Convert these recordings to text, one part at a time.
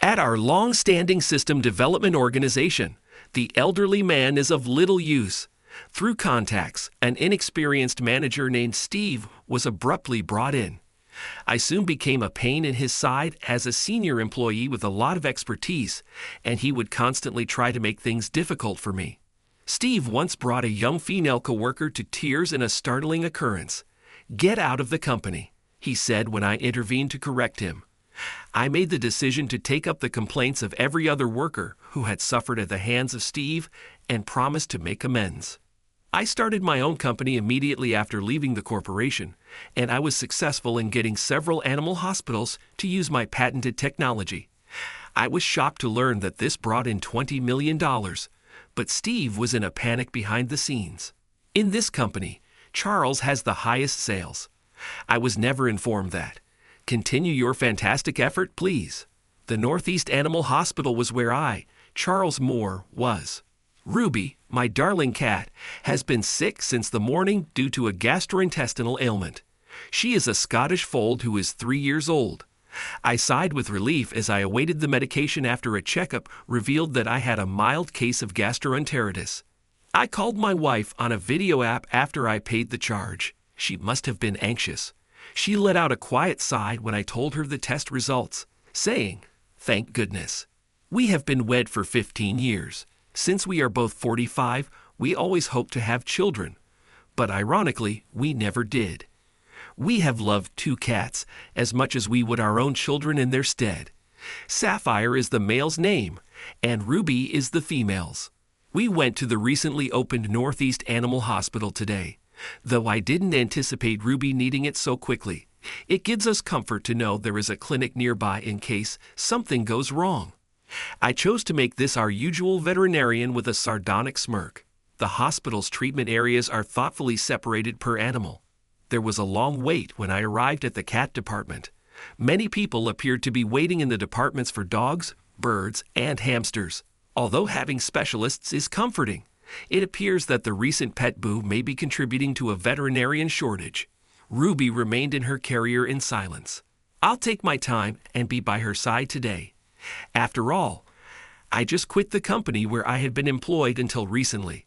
At our long-standing system development organization, the elderly man is of little use. Through contacts, an inexperienced manager named Steve was abruptly brought in. I soon became a pain in his side as a senior employee with a lot of expertise, and he would constantly try to make things difficult for me. Steve once brought a young female coworker to tears in a startling occurrence. "Get out of the company," he said when I intervened to correct him. I made the decision to take up the complaints of every other worker who had suffered at the hands of Steve and promised to make amends. I started my own company immediately after leaving the corporation, and I was successful in getting several animal hospitals to use my patented technology. I was shocked to learn that this brought in $20 million, but Steve was in a panic behind the scenes. In this company, Charles has the highest sales. I was never informed that. Continue your fantastic effort, please. The Northeast Animal Hospital was where I, Charles Moore, was. Ruby, my darling cat, has been sick since the morning due to a gastrointestinal ailment. She is a Scottish fold who is 3 years old. I sighed with relief as I awaited the medication after a checkup revealed that I had a mild case of gastroenteritis. I called my wife on a video app after I paid the charge. She must have been anxious. She let out a quiet sigh when I told her the test results, saying, "Thank goodness." We have been wed for 15 years. Since we are both 45, we always hoped to have children. But ironically, we never did. We have loved 2 cats as much as we would our own children in their stead. Sapphire is the male's name, and Ruby is the female's. We went to the recently opened Northeast Animal Hospital today, though I didn't anticipate Ruby needing it so quickly. It gives us comfort to know there is a clinic nearby in case something goes wrong. I chose to make this our usual veterinarian with a sardonic smirk. The hospital's treatment areas are thoughtfully separated per animal. There was a long wait when I arrived at the cat department. Many people appeared to be waiting in the departments for dogs, birds, and hamsters. Although having specialists is comforting, it appears that the recent pet boom may be contributing to a veterinarian shortage. Ruby remained in her carrier in silence. I'll take my time and be by her side today. After all, I just quit the company where I had been employed until recently.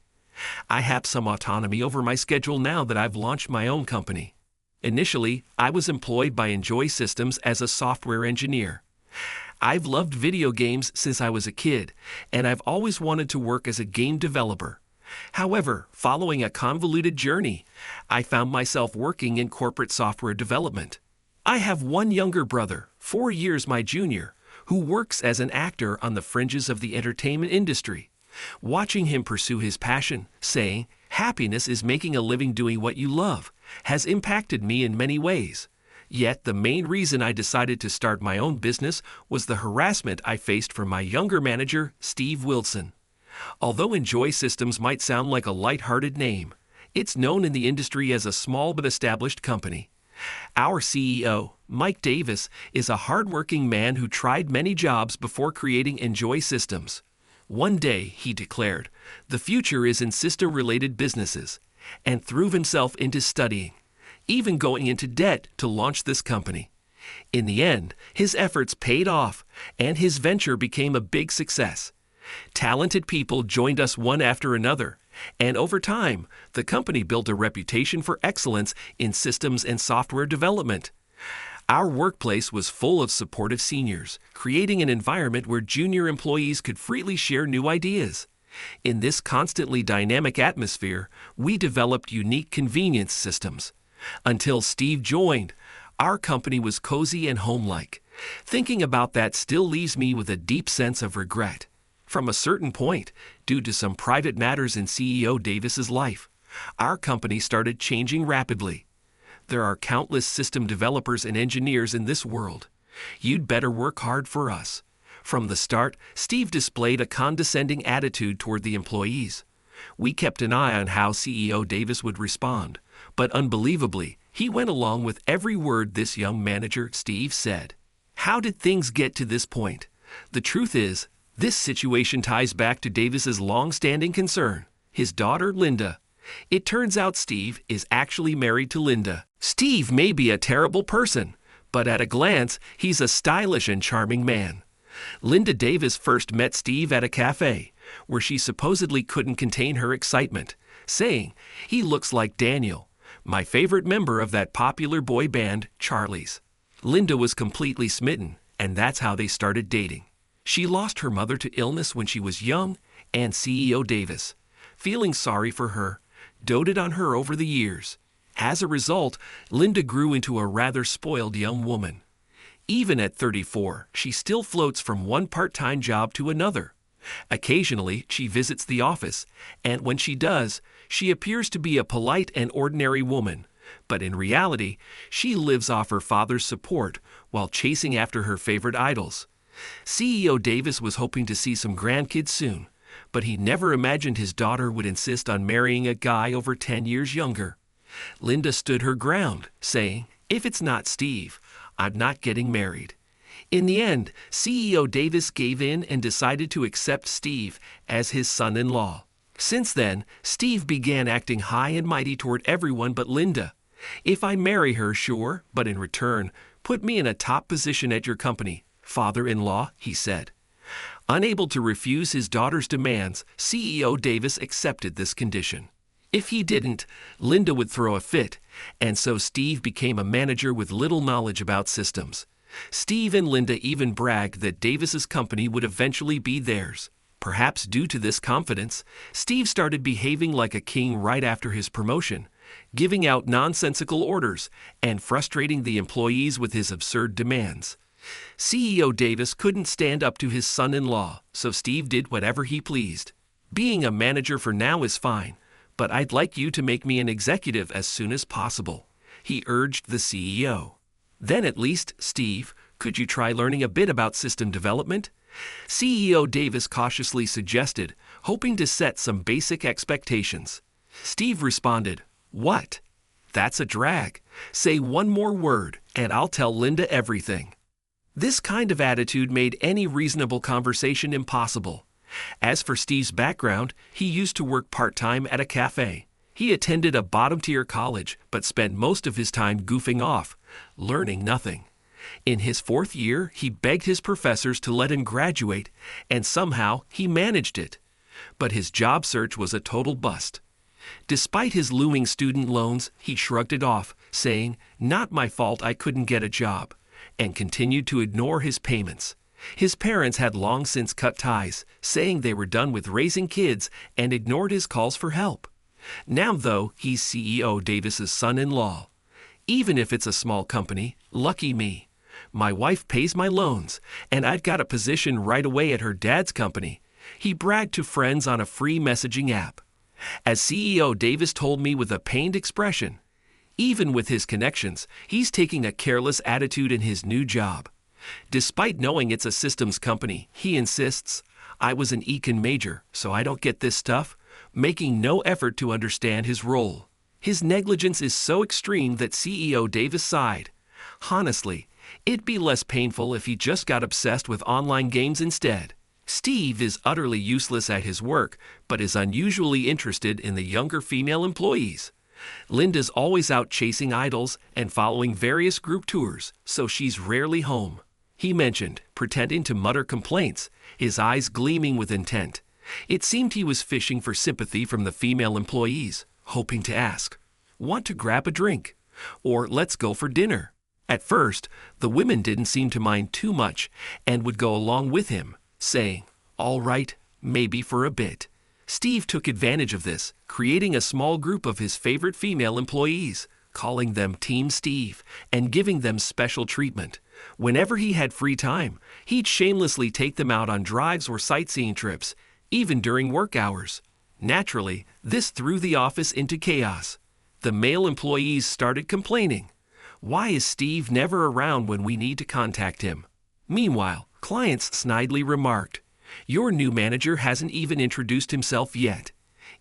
I have some autonomy over my schedule now that I've launched my own company. Initially, I was employed by Enjoy Systems as a software engineer. I've loved video games since I was a kid, and I've always wanted to work as a game developer. However, following a convoluted journey, I found myself working in corporate software development. I have one younger brother, 4 years my junior, who works as an actor on the fringes of the entertainment industry. Watching him pursue his passion, saying, "Happiness is making a living doing what you love," has impacted me in many ways. Yet the main reason I decided to start my own business was the harassment I faced from my younger manager, Steve Wilson. Although Enjoy Systems might sound like a light-hearted name, it's known in the industry as a small but established company. Our CEO, Mike Davis, is a hard-working man who tried many jobs before creating Enjoy Systems. One day, he declared, the future is in system-related businesses, and threw himself into studying, even going into debt to launch this company. In the end, his efforts paid off, and his venture became a big success. Talented people joined us one after another, and over time, the company built a reputation for excellence in systems and software development. Our workplace was full of supportive seniors, creating an environment where junior employees could freely share new ideas. In this constantly dynamic atmosphere, we developed unique convenience systems. Until Steve joined, our company was cozy and homelike. Thinking about that still leaves me with a deep sense of regret. From a certain point, due to some private matters in CEO Davis's life, our company started changing rapidly. There are countless system developers and engineers in this world. You'd better work hard for us. From the start, Steve displayed a condescending attitude toward the employees. We kept an eye on how CEO Davis would respond, but unbelievably, he went along with every word this young manager, Steve, said. How did things get to this point? The truth is, this situation ties back to Davis's long-standing concern, his daughter, Linda. It turns out Steve is actually married to Linda. Steve may be a terrible person, but at a glance, he's a stylish and charming man. Linda Davis first met Steve at a cafe, where she supposedly couldn't contain her excitement, saying, "He looks like Daniel, my favorite member of that popular boy band, Charlie's." Linda was completely smitten, and that's how they started dating. She lost her mother to illness when she was young, and CEO Davis, feeling sorry for her, doted on her over the years. As a result, Linda grew into a rather spoiled young woman. Even at 34, she still floats from one part-time job to another. Occasionally, she visits the office, and when she does, she appears to be a polite and ordinary woman. But in reality, she lives off her father's support while chasing after her favorite idols. CEO Davis was hoping to see some grandkids soon, but he never imagined his daughter would insist on marrying a guy over 10 years younger. Linda stood her ground, saying, "If it's not Steve, I'm not getting married." In the end, CEO Davis gave in and decided to accept Steve as his son-in-law. Since then, Steve began acting high and mighty toward everyone but Linda. "If I marry her, sure, but in return, put me in a top position at your company, father-in-law," he said. Unable to refuse his daughter's demands, CEO Davis accepted this condition. If he didn't, Linda would throw a fit, and so Steve became a manager with little knowledge about systems. Steve and Linda even bragged that Davis's company would eventually be theirs. Perhaps due to this confidence, Steve started behaving like a king right after his promotion, giving out nonsensical orders and frustrating the employees with his absurd demands. CEO Davis couldn't stand up to his son-in-law, so Steve did whatever he pleased. "Being a manager for now is fine, but I'd like you to make me an executive as soon as possible," he urged the CEO. "Then at least, Steve, could you try learning a bit about system development?" CEO Davis cautiously suggested, hoping to set some basic expectations. Steve responded, "What? That's a drag. Say one more word, and I'll tell Linda everything." This kind of attitude made any reasonable conversation impossible. As for Steve's background, he used to work part-time at a cafe. He attended a bottom-tier college, but spent most of his time goofing off, learning nothing. In his 4th year, he begged his professors to let him graduate, and somehow he managed it. But his job search was a total bust. Despite his looming student loans, he shrugged it off, saying, "Not my fault I couldn't get a job," and continued to ignore his payments. His parents had long since cut ties, saying they were done with raising kids and ignored his calls for help. Now, though, he's CEO Davis's son-in-law. Even if it's a small company, lucky me. My wife pays my loans, and I've got a position right away at her dad's company. He bragged to friends on a free messaging app. As CEO Davis told me with a pained expression, even with his connections, he's taking a careless attitude in his new job. Despite knowing it's a systems company, he insists, "I was an econ major, so I don't get this stuff," making no effort to understand his role. His negligence is so extreme that CEO Davis sighed. Honestly, it'd be less painful if he just got obsessed with online games instead. Steve is utterly useless at his work, but is unusually interested in the younger female employees. Linda's always out chasing idols and following various group tours, so she's rarely home. He mentioned, pretending to mutter complaints, his eyes gleaming with intent. It seemed he was fishing for sympathy from the female employees, hoping to ask, "Want to grab a drink?" or "Let's go for dinner." At first, the women didn't seem to mind too much and would go along with him, saying, "All right, maybe for a bit." Steve took advantage of this, creating a small group of his favorite female employees, calling them Team Steve, and giving them special treatment. Whenever he had free time, he'd shamelessly take them out on drives or sightseeing trips, even during work hours. Naturally, this threw the office into chaos. The male employees started complaining. Why is Steve never around when we need to contact him? Meanwhile, clients snidely remarked, "Your new manager hasn't even introduced himself yet.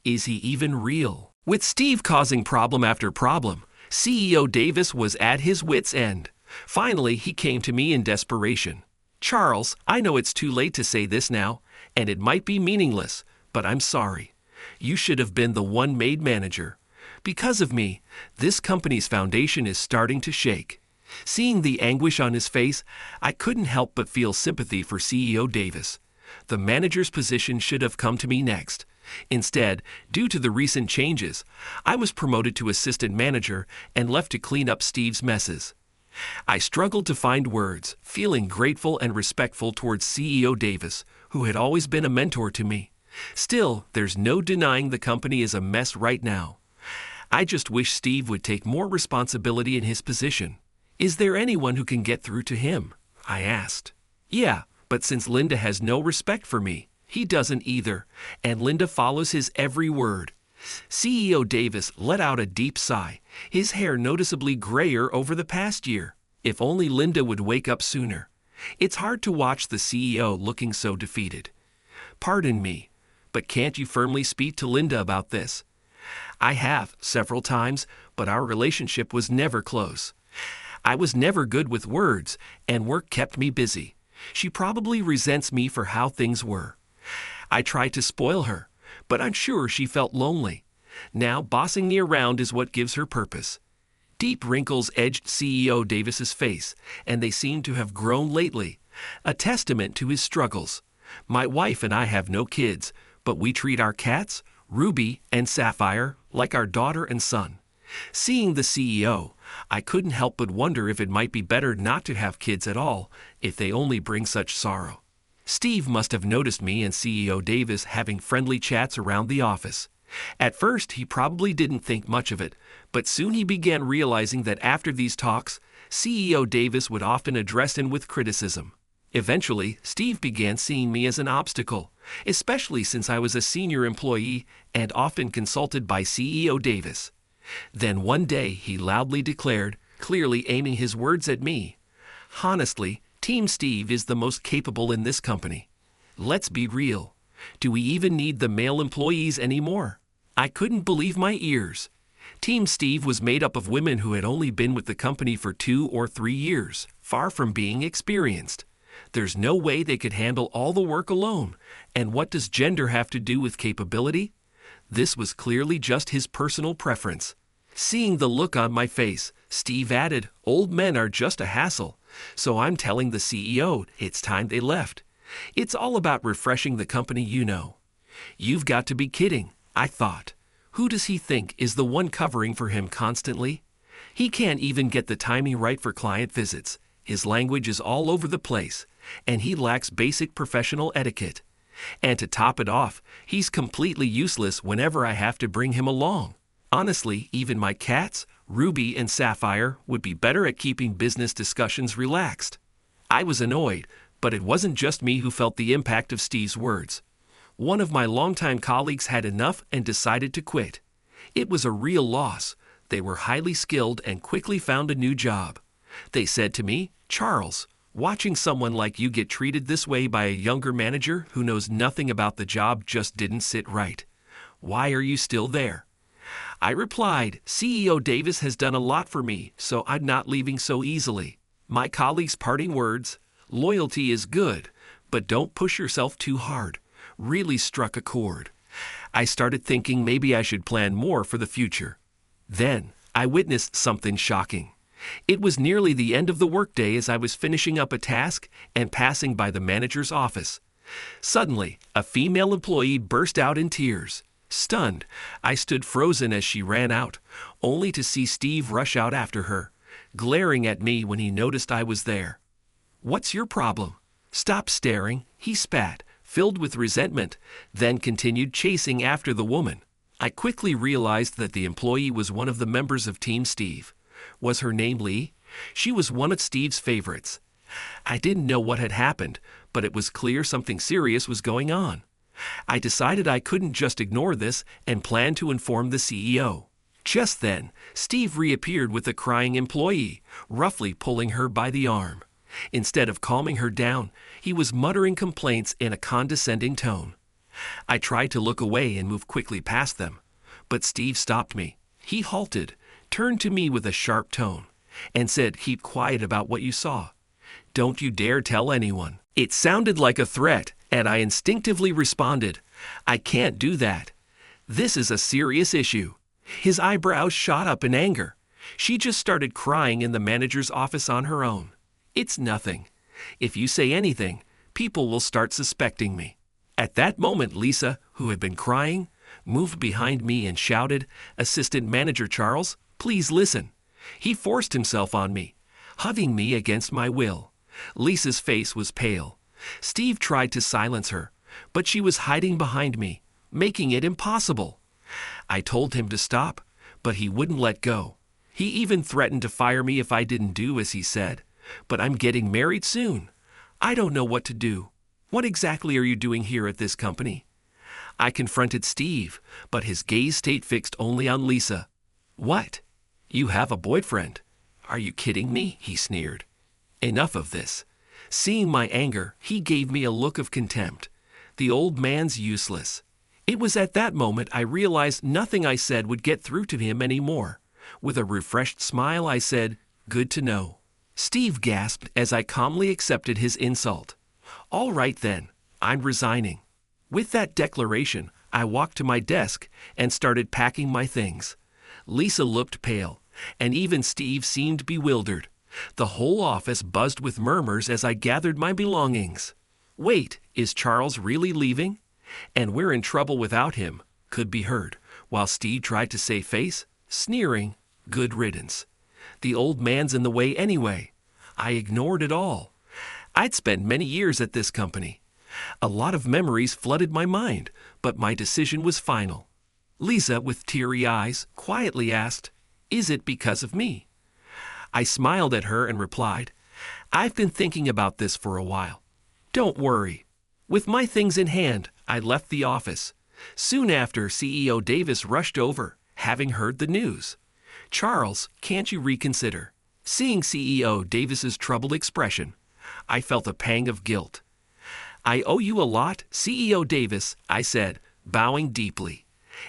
Is he even real?" With Steve causing problem after problem, CEO Davis was at his wit's end. Finally, he came to me in desperation. "Charles, I know it's too late to say this now, and it might be meaningless, but I'm sorry. You should have been the one made manager. Because of me, this company's foundation is starting to shake." Seeing the anguish on his face, I couldn't help but feel sympathy for CEO Davis. The manager's position should have come to me next. Instead, due to the recent changes, I was promoted to assistant manager and left to clean up Steve's messes. I struggled to find words, feeling grateful and respectful towards CEO Davis, who had always been a mentor to me. Still, there's no denying the company is a mess right now. I just wish Steve would take more responsibility in his position. Is there anyone who can get through to him? I asked. Yeah, but since Linda has no respect for me, he doesn't either, and Linda follows his every word. CEO Davis let out a deep sigh, his hair noticeably grayer over the past year. If only Linda would wake up sooner. It's hard to watch the CEO looking so defeated. Pardon me, but can't you firmly speak to Linda about this? I have, several times, but our relationship was never close. I was never good with words, and work kept me busy. She probably resents me for how things were. I tried to spoil her, but I'm sure she felt lonely. Now bossing me around is what gives her purpose. Deep wrinkles edged CEO Davis's face, and they seemed to have grown lately, a testament to his struggles. My wife and I have no kids, but we treat our cats, Ruby and Sapphire, like our daughter and son. Seeing the CEO, I couldn't help but wonder if it might be better not to have kids at all, if they only bring such sorrow. Steve must have noticed me and CEO Davis having friendly chats around the office. At first, he probably didn't think much of it, but soon he began realizing that after these talks, CEO Davis would often address him with criticism. Eventually, Steve began seeing me as an obstacle, especially since I was a senior employee and often consulted by CEO Davis. Then one day, he loudly declared, clearly aiming his words at me, "Honestly, Team Steve is the most capable in this company. Let's be real. Do we even need the male employees anymore?" I couldn't believe my ears. Team Steve was made up of women who had only been with the company for 2 or 3 years, far from being experienced. There's no way they could handle all the work alone. And what does gender have to do with capability? This was clearly just his personal preference. Seeing the look on my face, Steve added, "Old men are just a hassle, so I'm telling the CEO it's time they left. It's all about refreshing the company, you know." You've got to be kidding, I thought. Who does he think is the one covering for him constantly? He can't even get the timing right for client visits. His language is all over the place, and he lacks basic professional etiquette. And to top it off, he's completely useless whenever I have to bring him along. Honestly, even my cats, Ruby and Sapphire, would be better at keeping business discussions relaxed. I was annoyed, but it wasn't just me who felt the impact of Steve's words. One of my longtime colleagues had enough and decided to quit. It was a real loss. They were highly skilled and quickly found a new job. They said to me, "Charles, watching someone like you get treated this way by a younger manager who knows nothing about the job just didn't sit right. Why are you still there?" I replied, "CEO Davis has done a lot for me, so I'm not leaving so easily." My colleague's parting words, "Loyalty is good, but don't push yourself too hard," really struck a chord. I started thinking maybe I should plan more for the future. Then, I witnessed something shocking. It was nearly the end of the workday as I was finishing up a task and passing by the manager's office. Suddenly, a female employee burst out in tears. Stunned, I stood frozen as she ran out, only to see Steve rush out after her, glaring at me when he noticed I was there. "What's your problem?" "Stop staring," he spat, filled with resentment, then continued chasing after the woman. I quickly realized that the employee was one of the members of Team Steve. Was her name Lee? She was one of Steve's favorites. I didn't know what had happened, but it was clear something serious was going on. I decided I couldn't just ignore this and planned to inform the CEO. Just then, Steve reappeared with the crying employee, roughly pulling her by the arm. Instead of calming her down, he was muttering complaints in a condescending tone. I tried to look away and move quickly past them, but Steve stopped me. He halted, turned to me with a sharp tone, and said, "Keep quiet about what you saw. Don't you dare tell anyone." It sounded like a threat, and I instinctively responded, "I can't do that. This is a serious issue." His eyebrows shot up in anger. She just started crying in the manager's office on her own. It's nothing. If you say anything, people will start suspecting me. At that moment, Lisa, who had been crying, moved behind me and shouted, "Assistant Manager Charles, please listen." He forced himself on me, hugging me against my will. Lisa's face was pale. Steve tried to silence her, but she was hiding behind me, making it impossible. I told him to stop, but he wouldn't let go. He even threatened to fire me if I didn't do as he said. But I'm getting married soon. I don't know what to do. What exactly are you doing here at this company? I confronted Steve, but his gaze stayed fixed only on Lisa. What? You have a boyfriend? Are you kidding me? He sneered. Enough of this. Seeing my anger, he gave me a look of contempt. The old man's useless. It was at that moment I realized nothing I said would get through to him anymore. With a refreshed smile, I said, "Good to know." Steve gasped as I calmly accepted his insult. "All right then, I'm resigning." With that declaration, I walked to my desk and started packing my things. Lisa looked pale, and even Steve seemed bewildered. The whole office buzzed with murmurs as I gathered my belongings. "Wait, is Charles really leaving? And we're in trouble without him," could be heard, while Steve tried to save face, sneering, "Good riddance. The old man's in the way anyway." I ignored it all. I'd spent many years at this company. A lot of memories flooded my mind, but my decision was final. Lisa, with teary eyes, quietly asked, "Is it because of me?" I smiled at her and replied, "I've been thinking about this for a while. Don't worry." With my things in hand, I left the office. Soon after, CEO Davis rushed over, having heard the news. "Charles, can't you reconsider?" Seeing CEO Davis's troubled expression, I felt a pang of guilt. "I owe you a lot, CEO Davis," I said, bowing deeply.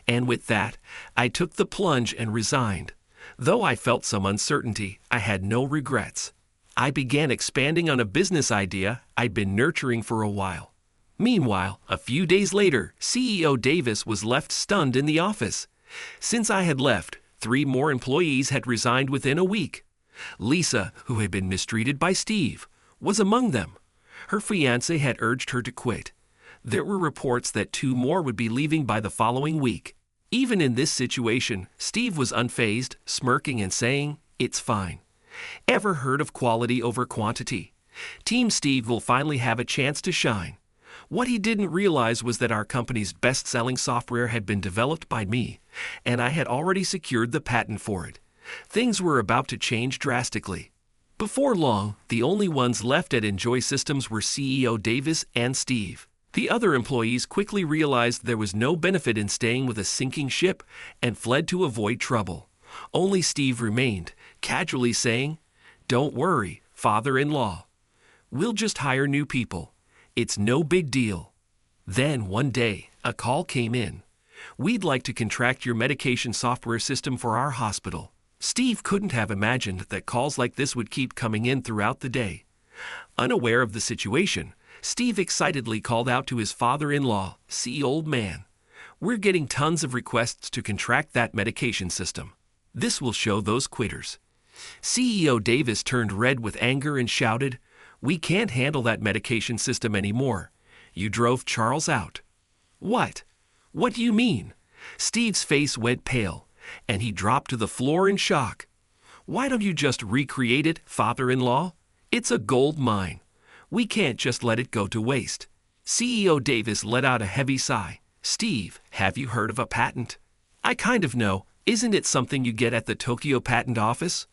And with that, I took the plunge and resigned. Though I felt some uncertainty, I had no regrets. I began expanding on a business idea I'd been nurturing for a while. Meanwhile, a few days later, CEO Davis was left stunned in the office. Since I had left, 3 more employees had resigned within a week. Lisa, who had been mistreated by Steve, was among them. Her fiancé had urged her to quit. There were reports that 2 more would be leaving by the following week. Even in this situation, Steve was unfazed, smirking and saying, "It's fine." Ever heard of quality over quantity? Team Steve will finally have a chance to shine. What he didn't realize was that our company's best-selling software had been developed by me, and I had already secured the patent for it. Things were about to change drastically. Before long, the only ones left at Enjoy Systems were CEO Davis and Steve. The other employees quickly realized there was no benefit in staying with a sinking ship and fled to avoid trouble. Only Steve remained, casually saying, "Don't worry, father-in-law. We'll just hire new people. It's no big deal." Then, one day, a call came in. "We'd like to contract your medication software system for our hospital." Steve couldn't have imagined that calls like this would keep coming in throughout the day. Unaware of the situation, Steve excitedly called out to his father-in-law, "See, old man, we're getting tons of requests to contract that medication system. This will show those quitters." CEO Davis turned red with anger and shouted, "We can't handle that medication system anymore. You drove Charles out." "What? What do you mean?" Steve's face went pale, and he dropped to the floor in shock. "Why don't you just recreate it, father-in-law? It's a gold mine. We can't just let it go to waste." CEO Davis let out a heavy sigh. "Steve, have you heard of a patent?" "I kind of know. Isn't it something you get at the Tokyo Patent Office?"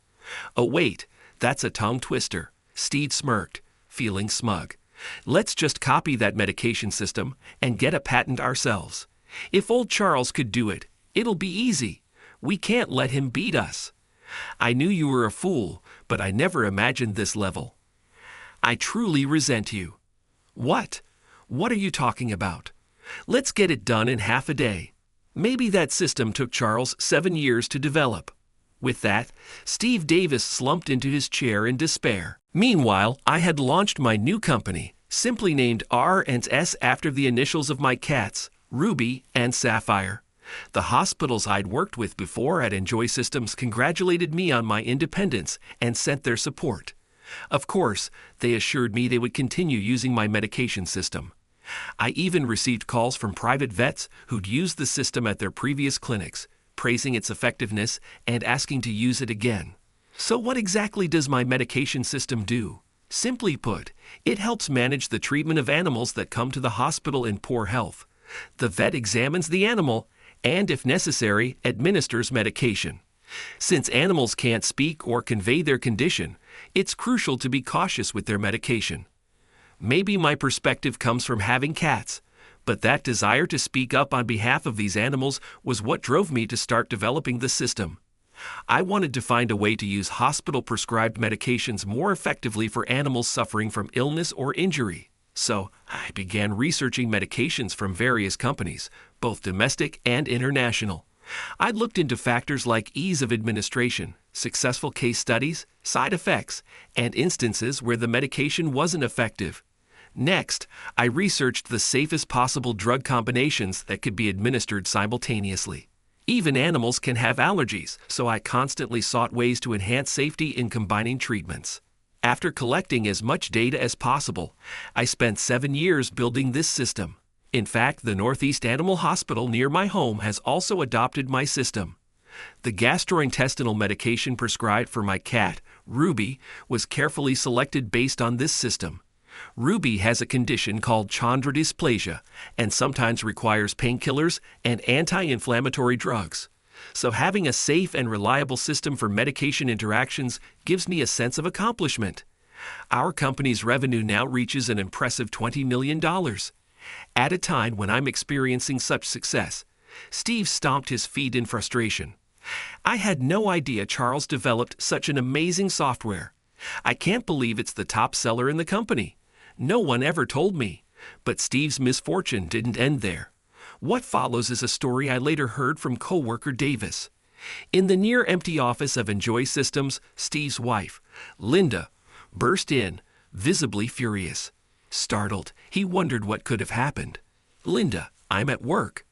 "Oh wait, that's a tongue twister." Steve smirked, feeling smug. "Let's just copy that medication system and get a patent ourselves. If old Charles could do it, it'll be easy. We can't let him beat us." "I knew you were a fool, but I never imagined this level." "I truly resent you." "What? What are you talking about? Let's get it done in half a day." Maybe that system took Charles 7 years to develop. With that, Steve Davis slumped into his chair in despair. Meanwhile, I had launched my new company, simply named R&S after the initials of my cats, Ruby and Sapphire. The hospitals I'd worked with before at Enjoy Systems congratulated me on my independence and sent their support. Of course, they assured me they would continue using my medication system. I even received calls from private vets who'd used the system at their previous clinics, praising its effectiveness and asking to use it again. So what exactly does my medication system do? Simply put, it helps manage the treatment of animals that come to the hospital in poor health. The vet examines the animal and, if necessary, administers medication. Since animals can't speak or convey their condition, it's crucial to be cautious with their medication. Maybe my perspective comes from having cats, but that desire to speak up on behalf of these animals was what drove me to start developing the system. I wanted to find a way to use hospital-prescribed medications more effectively for animals suffering from illness or injury. So I began researching medications from various companies, both domestic and international. I looked into factors like ease of administration, successful case studies, side effects, and instances where the medication wasn't effective. Next, I researched the safest possible drug combinations that could be administered simultaneously. Even animals can have allergies, so I constantly sought ways to enhance safety in combining treatments. After collecting as much data as possible, I spent 7 years building this system. In fact, the Northeast Animal Hospital near my home has also adopted my system. The gastrointestinal medication prescribed for my cat, Ruby, was carefully selected based on this system. Ruby has a condition called chondrodysplasia and sometimes requires painkillers and anti-inflammatory drugs. So having a safe and reliable system for medication interactions gives me a sense of accomplishment. Our company's revenue now reaches an impressive $20 million. At a time when I'm experiencing such success, Steve stomped his feet in frustration. I had no idea Charles developed such an amazing software. I can't believe it's the top seller in the company. No one ever told me. But Steve's misfortune didn't end there. What follows is a story I later heard from coworker Davis. In the near-empty office of Enjoy Systems, Steve's wife, Linda, burst in, visibly furious. Startled, he wondered what could have happened. "Linda, I'm at work.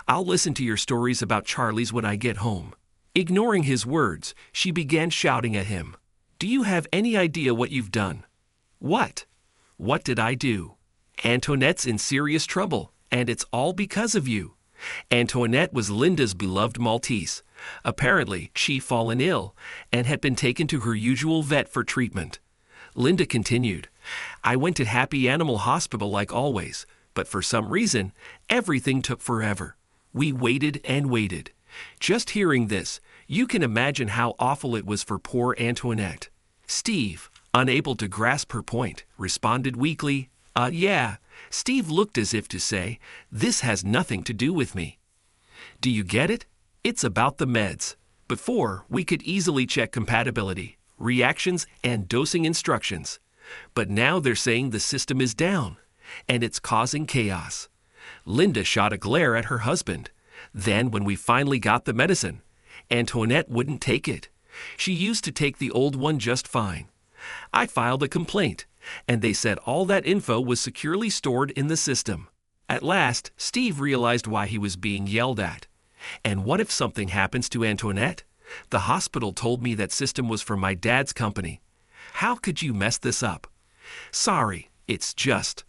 I'll listen to your stories about Charlie's when I get home." Ignoring his words, she began shouting at him. "Do you have any idea what you've done?" "What? What did I do?" "Antoinette's in serious trouble, and it's all because of you." Antoinette was Linda's beloved Maltese. Apparently, she'd fallen ill and had been taken to her usual vet for treatment. Linda continued, "I went to Happy Animal Hospital like always, but for some reason, everything took forever. We waited and waited." Just hearing this, you can imagine how awful it was for poor Antoinette. Steve, unable to grasp her point, responded weakly, Yeah." Steve looked as if to say, "This has nothing to do with me." Do you get it? It's about the meds. Before, we could easily check compatibility, reactions, and dosing instructions. But now they're saying the system is down, and it's causing chaos. Linda shot a glare at her husband. Then, when we finally got the medicine, Antoinette wouldn't take it. She used to take the old one just fine. I filed a complaint, and they said all that info was securely stored in the system. At last, Steve realized why he was being yelled at. And what if something happens to Antoinette? The hospital told me that system was from my dad's company. How could you mess this up? Sorry, it's just.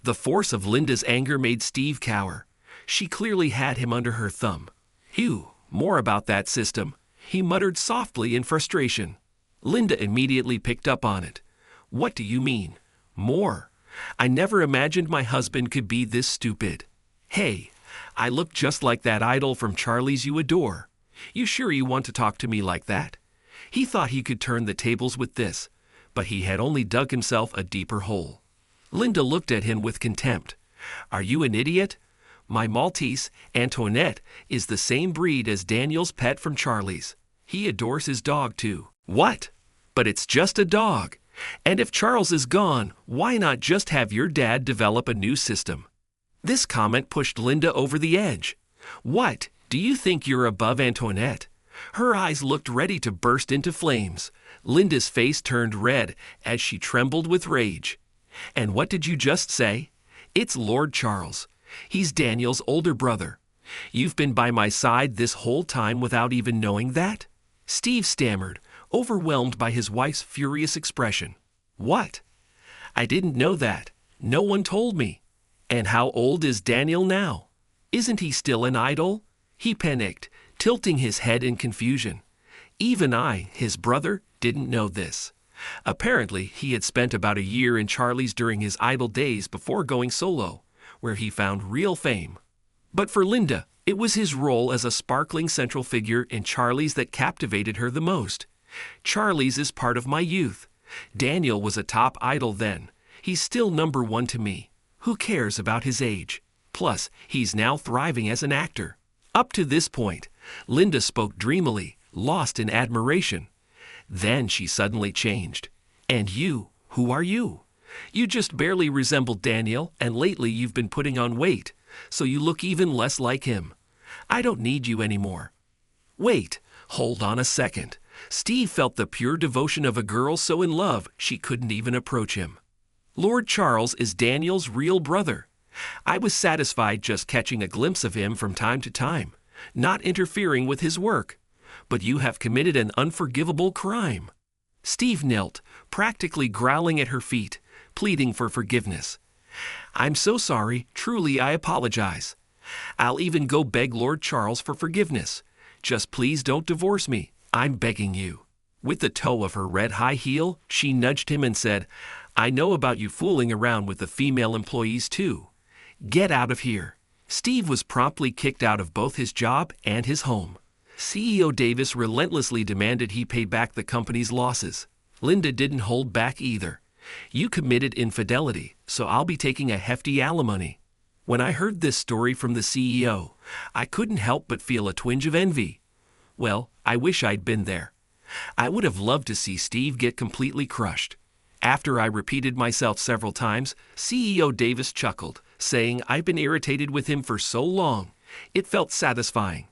The force of Linda's anger made Steve cower. She clearly had him under her thumb. "Phew, more about that system," he muttered softly in frustration. Linda immediately picked up on it. "What do you mean? More? I never imagined my husband could be this stupid. Hey, I look just like that idol from Charlie's you adore. You sure you want to talk to me like that?" He thought he could turn the tables with this, but he had only dug himself a deeper hole. Linda looked at him with contempt. "Are you an idiot? My Maltese, Antoinette, is the same breed as Daniel's pet from Charlie's. He adores his dog too." "What? But it's just a dog. And if Charles is gone, why not just have your dad develop a new system?" This comment pushed Linda over the edge. "What? Do you think you're above Antoinette?" Her eyes looked ready to burst into flames. Linda's face turned red as she trembled with rage. "And what did you just say? It's Lord Charles. He's Daniel's older brother. You've been by my side this whole time without even knowing that? Steve stammered, overwhelmed by his wife's furious expression. What? I didn't know that. No one told me. And how old is Daniel now? Isn't he still an idol? He panicked, tilting his head in confusion. Even I, his brother, didn't know this. Apparently, he had spent about a year in Charlie's during his idle days before going solo, where he found real fame. But for Linda, it was his role as a sparkling central figure in Charlie's that captivated her the most. Charlie's is part of my youth. Daniel was a top idol then. He's still number one to me. Who cares about his age? Plus, he's now thriving as an actor. Up to this point, Linda spoke dreamily, lost in admiration. Then she suddenly changed. And you, who are you? You just barely resemble Daniel, and lately you've been putting on weight, so you look even less like him. I don't need you anymore. Wait, hold on a second. Steve felt the pure devotion of a girl so in love she couldn't even approach him. Lord Charles is Daniel's real brother. I was satisfied just catching a glimpse of him from time to time, not interfering with his work. But you have committed an unforgivable crime. Steve knelt, practically growling at her feet, pleading for forgiveness. I'm so sorry, truly I apologize. I'll even go beg Lord Charles for forgiveness. Just please don't divorce me, I'm begging you. With the toe of her red high heel, she nudged him and said, I know about you fooling around with the female employees too. Get out of here. Steve was promptly kicked out of both his job and his home. CEO Davis relentlessly demanded he pay back the company's losses. Linda didn't hold back either. You committed infidelity, so I'll be taking a hefty alimony. When I heard this story from the CEO, I couldn't help but feel a twinge of envy. Well, I wish I'd been there. I would have loved to see Steve get completely crushed. After I repeated myself several times, CEO Davis chuckled, saying I've been irritated with him for so long. It felt satisfying.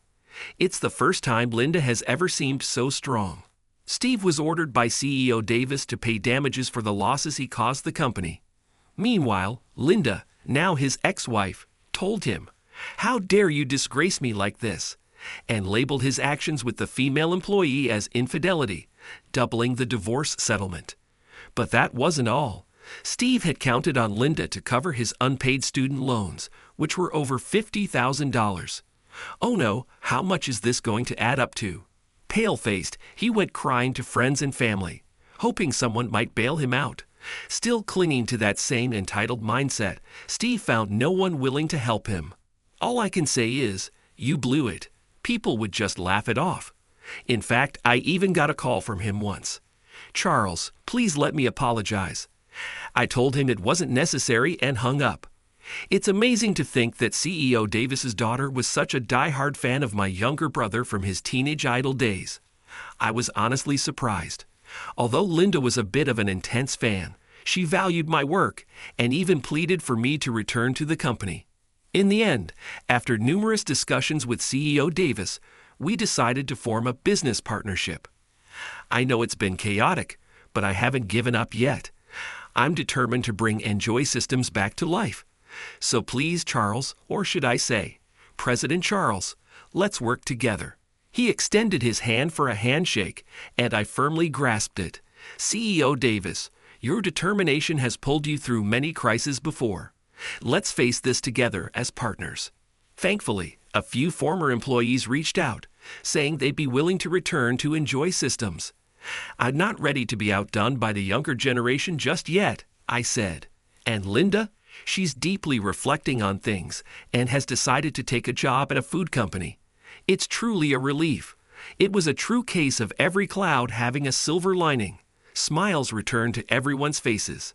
It's the first time Linda has ever seemed so strong. Steve was ordered by CEO Davis to pay damages for the losses he caused the company. Meanwhile, Linda, now his ex-wife, told him, How dare you disgrace me like this? And labeled his actions with the female employee as infidelity, doubling the divorce settlement. But that wasn't all. Steve had counted on Linda to cover his unpaid student loans, which were over $50,000. Oh no, how much is this going to add up to? Pale-faced, he went crying to friends and family, hoping someone might bail him out. Still clinging to that same entitled mindset, Steve found no one willing to help him. All I can say is, you blew it. People would just laugh it off. In fact, I even got a call from him once. Charles, please let me apologize. I told him it wasn't necessary and hung up. It's amazing to think that CEO Davis's daughter was such a die-hard fan of my younger brother from his teenage idol days. I was honestly surprised. Although Linda was a bit of an intense fan, she valued my work and even pleaded for me to return to the company. In the end, after numerous discussions with CEO Davis, we decided to form a business partnership. I know it's been chaotic, but I haven't given up yet. I'm determined to bring Enjoy Systems back to life. So please, Charles, or should I say, President Charles, let's work together. He extended his hand for a handshake, and I firmly grasped it. CEO Davis, your determination has pulled you through many crises before. Let's face this together as partners. Thankfully, a few former employees reached out, saying they'd be willing to return to Enjoy Systems. I'm not ready to be outdone by the younger generation just yet, I said. And Linda? She's deeply reflecting on things and has decided to take a job at a food company. It's truly a relief. It was a true case of every cloud having a silver lining. Smiles returned to everyone's faces.